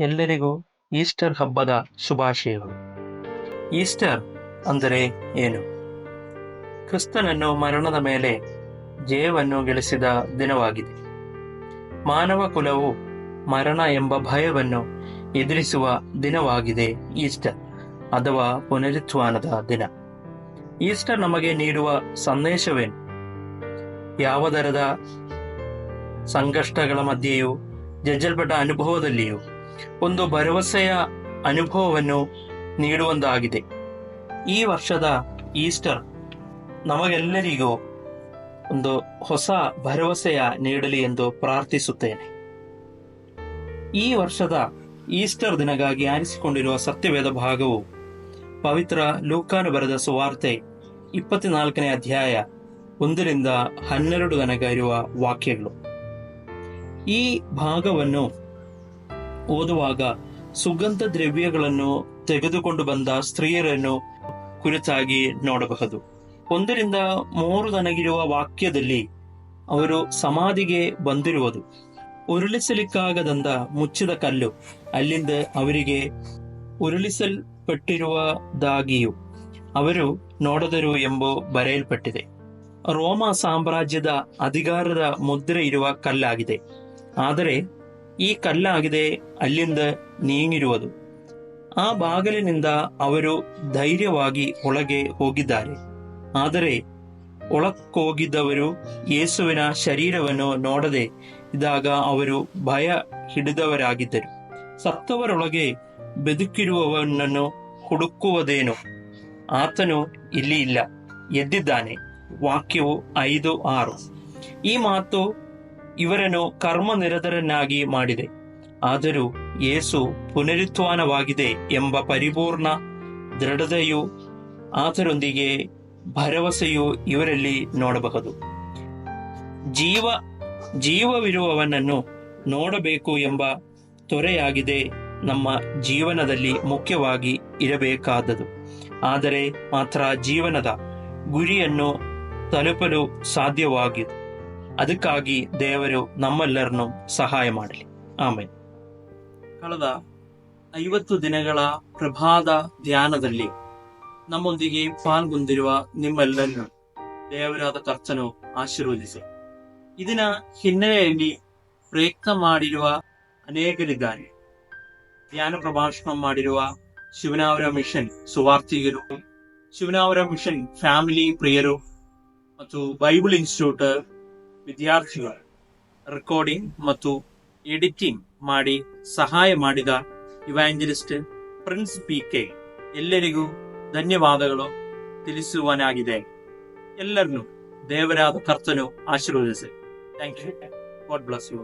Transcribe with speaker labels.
Speaker 1: ಎಲ್ಲರಿಗೂ ಈಸ್ಟರ್ ಹಬ್ಬದ ಶುಭಾಶಯಗಳು. ಈಸ್ಟರ್ ಅಂದರೆ ಏನು? ಕ್ರಿಸ್ತನನ್ನು ಮರಣದ ಮೇಲೆ ಜಯವನ್ನು ಗಳಿಸಿದ ದಿನವಾಗಿದೆ. ಮಾನವ ಕುಲವು ಮರಣ ಎಂಬ ಭಯವನ್ನು ಎದುರಿಸುವ ದಿನವಾಗಿದೆ ಈಸ್ಟರ್ ಅಥವಾ ಪುನರುತ್ಥಾನದ ದಿನ. ಈಸ್ಟರ್ ನಮಗೆ ನೀಡುವ ಸಂದೇಶವೇನು? ಯಾವ ದರದ ಸಂಕಷ್ಟಗಳ ಮಧ್ಯೆಯೂ ಜಜ್ಜಲ್ಪಟ್ಟ ಅನುಭವದಲ್ಲಿಯೂ ಒಂದು ಭರವಸೆಯ ಅನುಭವವನ್ನು ನೀಡುವಂತಾಗಿದೆ. ಈ ವರ್ಷದ ಈಸ್ಟರ್ ನಮಗೆಲ್ಲರಿಗೂ ಒಂದು ಹೊಸ ಭರವಸೆಯ ನೀಡಲಿ ಎಂದು ಪ್ರಾರ್ಥಿಸುತ್ತೇನೆ. ಈ ವರ್ಷದ ಈಸ್ಟರ್ ದಿನಗಾಗಿ ಆರಿಸಿಕೊಂಡಿರುವ ಸತ್ಯವೇದ ಭಾಗವು ಪವಿತ್ರ ಲೂಕಾನು ಬರೆದ ಸುವಾರ್ತೆ 24ನೇ ಅಧ್ಯಾಯ 1-12 ತನಕ ಇರುವ ವಾಕ್ಯಗಳು. ಈ ಭಾಗವನ್ನು ಓದುವಾಗ ಸುಗಂಧ ದ್ರವ್ಯಗಳನ್ನು ತೆಗೆದುಕೊಂಡು ಬಂದ ಸ್ತ್ರೀಯರನ್ನು ಕುರಿತಾಗಿ ನೋಡಬಹುದು. 1-3 ತನಗಿರುವ ವಾಕ್ಯದಲ್ಲಿ ಅವರು ಸಮಾಧಿಗೆ ಬಂದಿರುವುದು, ಉರುಳಿಸಲಿಕ್ಕಾಗದಂತ ಮುಚ್ಚಿದ ಕಲ್ಲು ಅಲ್ಲಿಂದ ಅವರಿಗೆ ಉರುಳಿಸಲ್ಪಟ್ಟಿರುವುದಾಗಿಯೂ ಅವರು ನೋಡಿದರು ಎಂಬ ಬರೆಯಲ್ಪಟ್ಟಿದೆ. ರೋಮ ಸಾಮ್ರಾಜ್ಯದ ಅಧಿಕಾರದ ಮುದ್ರೆ ಇರುವ ಕಲ್ಲಾಗಿದೆ. ಆದರೆ ಈ ಕಲ್ಲಾಗಿದೆ ಅಲ್ಲಿಂದ ನೀಗಿರುವುದು. ಆ ಬಾಗಿಲಿನಿಂದ ಅವರು ಧೈರ್ಯವಾಗಿ ಒಳಗೆ ಹೋಗಿದ್ದಾರೆ. ಆದರೆ ಒಳಕ್ಕೋಗಿದ್ದವರು ಯೇಸುವಿನ ಶರೀರವನ್ನು ನೋಡದೆ ಇದ್ದಾಗ ಅವರು ಭಯ ಹಿಡಿದವರಾಗಿದ್ದರು. ಸತ್ತವರೊಳಗೆ ಬದುಕಿರುವವನನ್ನು ಹುಡುಕುವುದೇನು? ಆತನು ಇಲ್ಲಿ ಇಲ್ಲ, ಎದ್ದಿದ್ದಾನೆ. ವಾಕ್ಯವು 5-6. ಈ ಮಾತು ಇವರನ್ನು ಕರ್ಮನಿರತರನ್ನಾಗಿ ಮಾಡಿದೆ. ಆದರೂ ಯೇಸು ಪುನರುತ್ಥಾನವಾಗಿದೆ ಎಂಬ ಪರಿಪೂರ್ಣ ದೃಢತೆಯು ಆತರೊಂದಿಗೆ ಭರವಸೆಯು ಇವರಲ್ಲಿ ನೋಡಬಹುದು. ಜೀವವಿರುವವನನ್ನು ನೋಡಬೇಕು ಎಂಬ ತ್ವರೆಯಾಗಿದೆ ನಮ್ಮ ಜೀವನದಲ್ಲಿ ಮುಖ್ಯವಾಗಿ ಇರಬೇಕಾದದು. ಆದರೆ ಮಾತ್ರ ಜೀವನದ ಗುರಿಯನ್ನು ತಲುಪಲು ಸಾಧ್ಯವಾಗಿದೆ. ಅದಕ್ಕಾಗಿ ದೇವರು ನಮ್ಮೆಲ್ಲರನ್ನು ಸಹಾಯ ಮಾಡಲಿ. ಆಮೇಲೆ ಕಳೆದ 50 ದಿನಗಳ ಪ್ರಭಾತ ಧ್ಯಾನದಲ್ಲಿ ನಮ್ಮೊಂದಿಗೆ ಪಾಲ್ಗೊಂಡಿರುವ ನಿಮ್ಮೆಲ್ಲರನ್ನು ದೇವರಾದ ಕರ್ತನು ಆಶೀರ್ವದಿಸಿ. ಇದನ್ನ ಹಿನ್ನೆಲೆಯಲ್ಲಿ ಪ್ರಯತ್ನ ಮಾಡಿರುವ ಅನೇಕರಿದ್ದಾರೆ. ಧ್ಯಾನ ಪ್ರಭಾಷಣ ಮಾಡಿರುವ ಶಿವನಾವರ ಮಿಷನ್ ಸುವಾರ್ತಿಗರು, ಶಿವನಾವರ ಮಿಷನ್ ಫ್ಯಾಮಿಲಿ ಪ್ರಿಯರು ಮತ್ತು ಬೈಬಲ್ ಇನ್ಸ್ಟಿಟ್ಯೂಟ್ ವಿದ್ಯಾರ್ಥಿಗಳು, ರೆಕಾರ್ಡಿಂಗ್ ಮತ್ತು ಎಡಿಟಿಂಗ್ ಮಾಡಿ ಸಹಾಯ ಮಾಡಿದ ಇವಾಂಜಲಿಸ್ಟ್ ಪ್ರಿನ್ಸ್ PK ಎಲ್ಲರಿಗೂ ಧನ್ಯವಾದಗಳು ತಿಳಿಸುವನಾಗಿದೆ. ಎಲ್ಲರನ್ನು ದೇವರಾದ ಕರ್ತನು ಆಶೀರ್ವದಿಸಿ. Thank you. God bless you.